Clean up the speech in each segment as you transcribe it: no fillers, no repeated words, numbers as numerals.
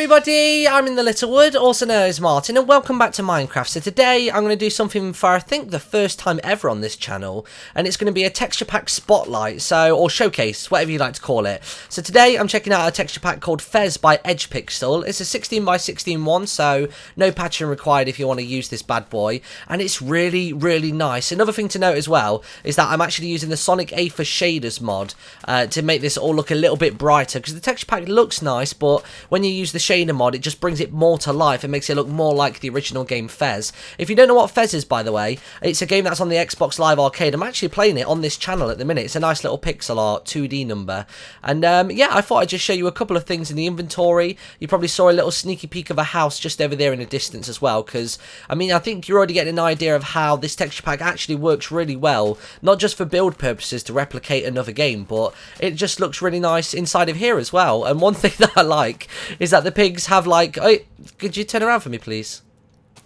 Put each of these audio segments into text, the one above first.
everybody, I'm InTheLittleWood, also known as Martin, and welcome back to Minecraft. So today I'm going to do something for I think the first time ever on this channel, and it's going to be a texture pack spotlight, or showcase, whatever you like to call it. So today I'm checking out a texture pack called Fez by EdgePixel. It's a 16 by 16 one, so no patching required if you want to use this bad boy, and it's really nice. Another thing to note as well is that I'm actually using the Sonic Aether shaders mod to make this all look a little bit brighter, because the texture pack looks nice, but when you use the shader mod, it just brings it more to life and makes it look more like the original game Fez. If you don't know what Fez is, by the way, it's a game that's on the Xbox Live Arcade. I'm actually playing it on this channel at the minute. It's a nice little pixel art 2D number, and yeah, I thought I'd just show you a couple of things in the inventory. You probably saw a little sneaky peek of a house just over there in the distance as well, because I mean, I think you're already getting an idea of how this texture pack actually works really well, not just for build purposes to replicate another game, but it just looks really nice inside of here as well. And one thing that I like is that the pigs have like, oh, could you turn around for me please?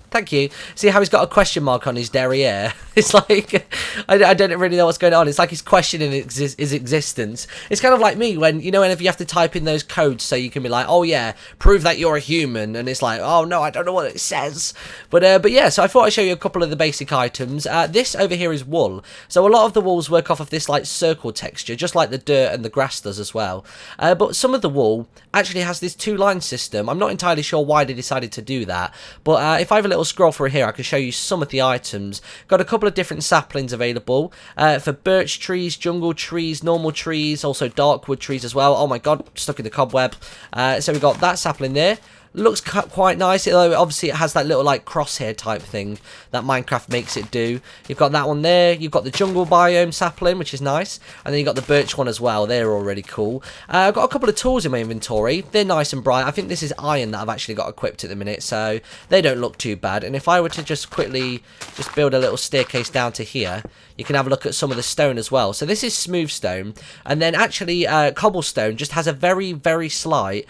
Thank you. See how he's got a question mark on his derriere? It's like, I don't really know what's going on. It's like he's questioning his existence. It's kind of like me when, you know, whenever you have to type in those codes so you can be like, oh yeah, prove that you're a human. And it's like, oh no, I don't know what it says. But yeah, so I thought I'd show you a couple of the basic items. This over here is wool. So a lot of the walls work off of this like circle texture, just like the dirt and the grass does as well. But some of the wool actually has this two-line system. I'm not entirely sure why they decided to do that. But if I have a little scroll through here, I can show you some of the items. Got a couple of different saplings available for birch trees, jungle trees, normal trees, also dark wood trees as well. Oh my god, stuck in the cobweb. So we got that sapling there. Looks quite nice, although obviously it has that little like crosshair type thing that Minecraft makes it do. You've got that one there, you've got the jungle biome sapling, which is nice, and then you've got the birch one as well. They're already cool. I've got a couple of tools in my inventory. They're nice and bright. I think this is iron that I've actually got equipped at the minute, so they don't look too bad. And if I were to just quickly just build a little staircase down to here, you can have a look at some of the stone as well. So this is smooth stone, and then actually cobblestone just has a very slight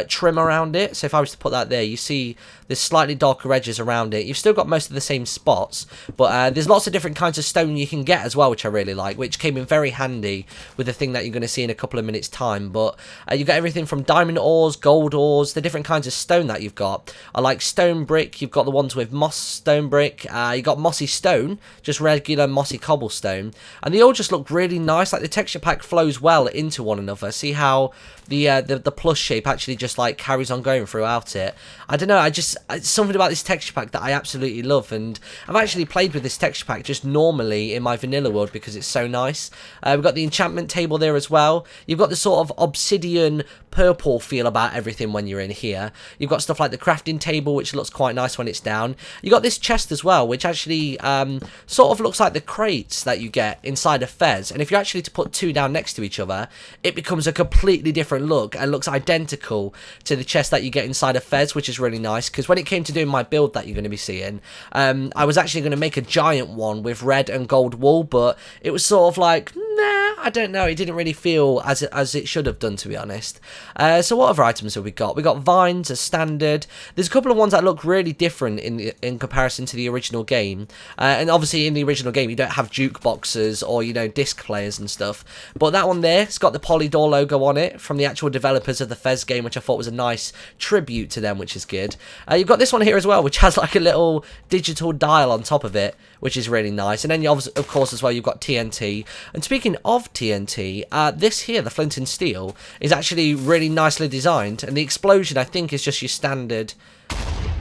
trim around it. So if I was to put that there, you see there's slightly darker edges around it. You've still got most of the same spots, but there's lots of different kinds of stone you can get as well, which I really like, which came in very handy with the thing that you're going to see in a couple of minutes time. But you've got everything from diamond ores, gold ores, the different kinds of stone that you've got. I like stone brick. You've got the ones with moss stone brick. You got mossy stone, just regular mossy cobblestone, and they all just look really nice. Like the texture pack flows well into one another. See how the plus shape actually just like carries on going throughout it. I don't know, it's something about this texture pack that I absolutely love, and I've actually played with this texture pack just normally in my vanilla world because it's so nice. We've got the enchantment table there as well. You've got the sort of obsidian purple feel about everything when you're in here. You've got stuff like the crafting table, which looks quite nice when it's down. You got this chest as well, which actually sort of looks like the crates that you get inside of Fez, and if you're actually to put two down next to each other, it becomes a completely different look and looks identical to the chest that you get inside of Fez, which is really nice. Because when it came to doing my build that you're going to be seeing, I was actually going to make a giant one with red and gold wool, but it was sort of like, nah, I don't know, it didn't really feel as it should have done, to be honest. So what other items have we got? We got vines as standard. There's a couple of ones that look really different in comparison to the original game, and obviously in the original game you don't have jukeboxes or, you know, disc players and stuff, but that one there, it's got the Polydor logo on it from the actual developers of the Fez game, which I thought was a nice tribute to them, which is good. You've got this one here as well, which has like a little digital dial on top of it, which is really nice. And then, of course, as well, you've got TNT. And speaking of TNT, this here, the Flint and Steel, is actually really nicely designed. And the explosion, I think, is just your standard...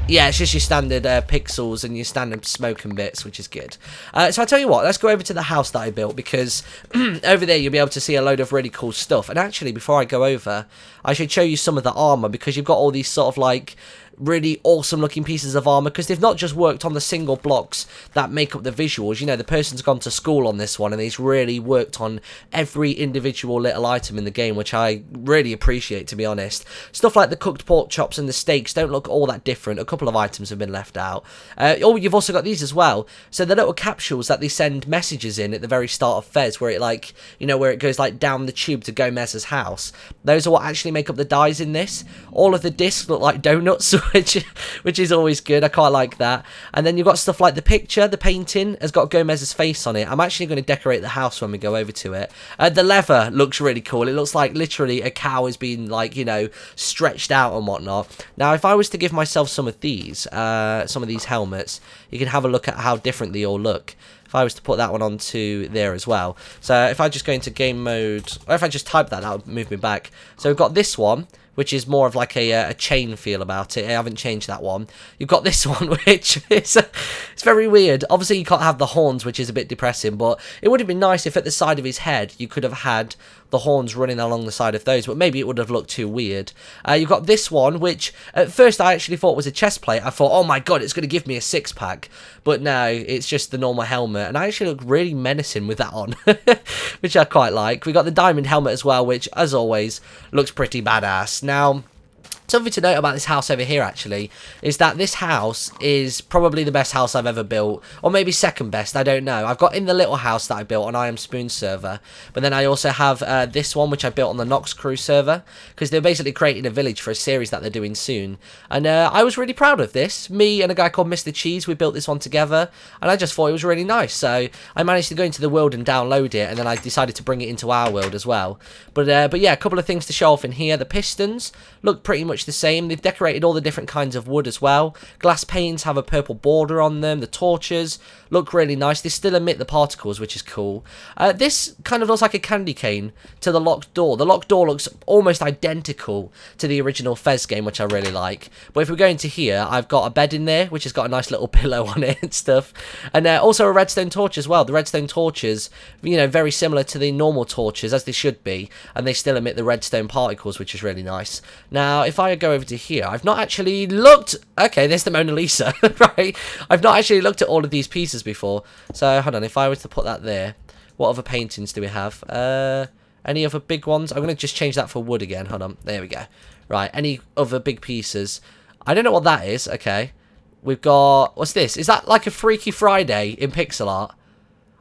Yeah, it's just your standard pixels and your standard smoke and bits, which is good. So I'll tell you what, let's go over to the house that I built, because over there you'll be able to see a load of really cool stuff. And actually, before I go over, I should show you some of the armor, because you've got all these sort of like really awesome looking pieces of armor, because they've not just worked on the single blocks that make up the visuals. You know, the person's gone to school on this one and he's really worked on every individual little item in the game, which I really appreciate, to be honest. Stuff like the cooked pork chops and the steaks don't look all that different. A couple of items have been left out. Oh, you've also got these as well. So the little capsules that they send messages in at the very start of Fez, where it like, you know, where it goes like down the tube to Gomez's house. Those are what actually make up the dyes in this. All of the discs look like donuts, which is always good. I quite like that. And then you've got stuff like the picture, the painting has got Gomez's face on it. I'm actually going to decorate the house when we go over to it. The leather looks really cool. It looks like literally a cow is being like, you know, stretched out and whatnot. Now, if I was to give myself some of these helmets, you can have a look at how different they all look. If I was to put that one onto there as well. So if I just go into game mode, or if I just type that would move me back. So we've got this one, which is more of like a chain feel about it. I haven't changed that one. You've got this one, which is it's very weird. Obviously, you can't have the horns, which is a bit depressing, but it would have been nice if at the side of his head, you could have had the horns running along the side of those, but maybe it would have looked too weird. You've got this one, which at first I actually thought was a chest plate. I thought, oh my god, it's going to give me a six-pack, but no, it's just the normal helmet, and I actually look really menacing with that on, which I quite like. We got the diamond helmet as well, which, as always, looks pretty badass. Now, something to note about this house over here, actually, is that this house is probably the best house I've ever built, or maybe second best, I don't know. I've got In The Little House that I built on I Am Spoon server, but then I also have this one, which I built on the Nox Crew server, because they're basically creating a village for a series that they're doing soon, and I was really proud of this. Me and a guy called Mr. Cheese, we built this one together, and I just thought it was really nice, so I managed to go into the world and download it, and then I decided to bring it into our world as well. But yeah, a couple of things to show off in here. The Pistons look pretty much the same. They've decorated all the different kinds of wood as well. Glass panes have a purple border on them. The torches look really nice. They still emit the particles, which is cool. This kind of looks like a candy cane to the locked door. The locked door looks almost identical to the original Fez game, which I really like. But if we go into here, I've got a bed in there, which has got a nice little pillow on it and stuff. And also a redstone torch as well. The redstone torches, you know, very similar to the normal torches, as they should be. And they still emit the redstone particles, which is really nice. Now, if I go over to here, I've not actually looked... Okay, there's the Mona Lisa, right? I've not actually looked at all of these pieces before. So, hold on, if I was to put that there, what other paintings do we have? Any other big ones? I'm going to just change that for wood again. Hold on, there we go. Right, any other big pieces? I don't know what that is. Okay, we've got... What's this? Is that like a Freaky Friday in pixel art?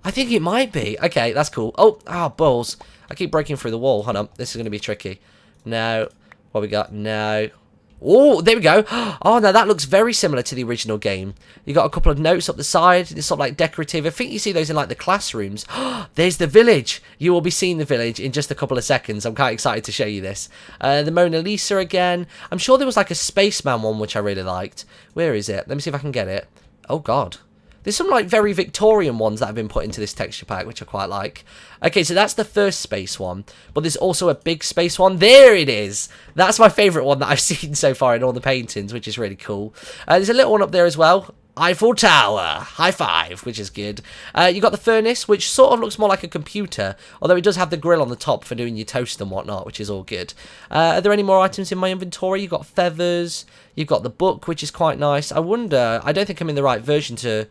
I think it might be. Okay, that's cool. Oh, balls. I keep breaking through the wall. Hold on, this is going to be tricky. No. What we got? No. Oh, there we go. Oh, no, that looks very similar to the original game. You got a couple of notes up the side. It's sort of like decorative. I think you see those in like the classrooms. There's the village. You will be seeing the village in just a couple of seconds. I'm quite excited to show you this. The Mona Lisa again. I'm sure there was like a spaceman one, which I really liked. Where is it? Let me see if I can get it. Oh, God. There's some like very Victorian ones that have been put into this texture pack, which I quite like. Okay, so that's the first space one, but there's also a big space one. There it is. That's my favourite one that I've seen so far in all the paintings, which is really cool. There's a little one up there as well. Eiffel Tower, high five, which is good. You got the furnace, which sort of looks more like a computer, although it does have the grill on the top for doing your toast and whatnot, which is all good. Are there any more items in my inventory? You've got feathers, you've got the book, which is quite nice. I wonder, I don't think I'm in the right version to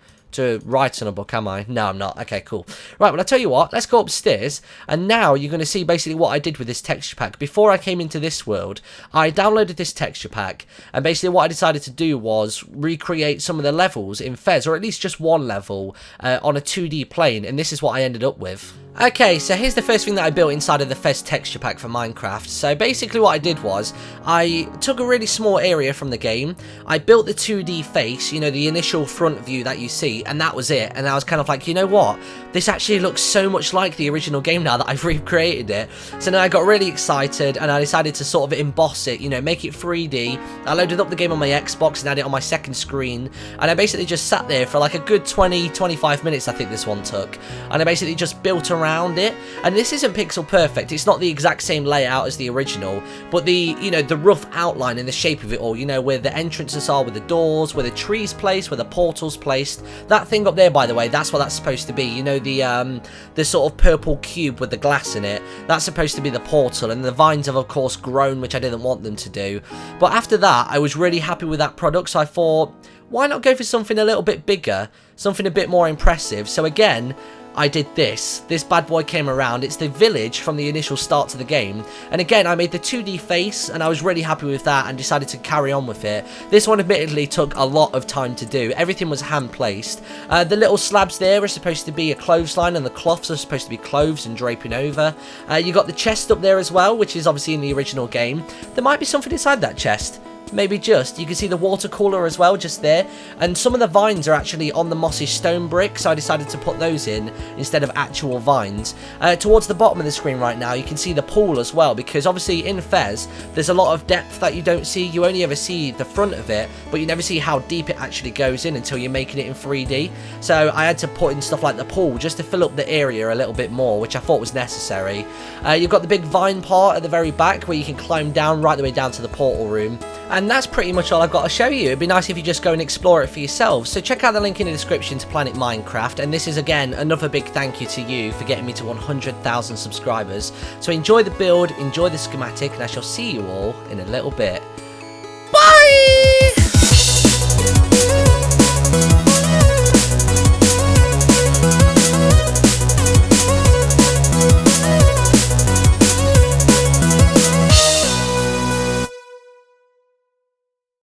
write on a book, am I? No, I'm not. Okay, cool. Right, well, I'll tell you what. Let's go upstairs, and now you're going to see basically what I did with this texture pack. Before I came into this world, I downloaded this texture pack, and basically what I decided to do was recreate some of the levels in Fez, or at least just one level, on a 2D plane, and this is what I ended up with. Okay, so here's the first thing that I built inside of the Fez texture pack for Minecraft. So basically what I did was, I took a really small area from the game, I built the 2D face, you know, the initial front view that you see, and that was it. And I was kind of like, you know what, this actually looks so much like the original game now that I've recreated it. So then I got really excited, and I decided to sort of emboss it, you know, make it 3D. I loaded up the game on my Xbox and had it on my second screen, and I basically just sat there for like a good 20-25 minutes, I think this one took, and I basically just built around it. And this isn't pixel perfect, it's not the exact same layout as the original, but the, you know, the rough outline and the shape of it all, you know, where the entrances are, where the doors, where the trees placed, where the portals placed. That thing up there, by the way, that's what that's supposed to be. You know, the sort of purple cube with the glass in it, that's supposed to be the portal, and the vines have of course grown, which I didn't want them to do. But after that, I was really happy with that product, so I thought, why not go for something a little bit bigger, something a bit more impressive? So again, I did this bad boy came around. It's the village from the initial start to the game, and again I made the 2D face, and I was really happy with that and decided to carry on with it. This one admittedly took a lot of time to do. Everything was hand placed. The little slabs there are supposed to be a clothesline, and the cloths are supposed to be clothes and draping over. You got the chest up there as well, which is obviously in the original game. There might be something inside that chest. maybe just. You can see the water cooler as well, just there. And some of the vines are actually on the mossy stone brick, so I decided to put those in instead of actual vines. Towards the bottom of the screen right now, you can see the pool as well, because obviously in Fez, there's a lot of depth that you don't see. You only ever see the front of it, but you never see how deep it actually goes in until you're making it in 3D. So I had to put in stuff like the pool just to fill up the area a little bit more, which I thought was necessary. You've got the big vine part at the very back where you can climb down right the way down to the portal room. And that's pretty much all I've got to show you. It'd be nice if you just go and explore it for yourselves. So check out the link in the description to Planet Minecraft. And this is again another big thank you to you for getting me to 100,000 subscribers. So enjoy the build, enjoy the schematic, and I shall see you all in a little bit. Bye!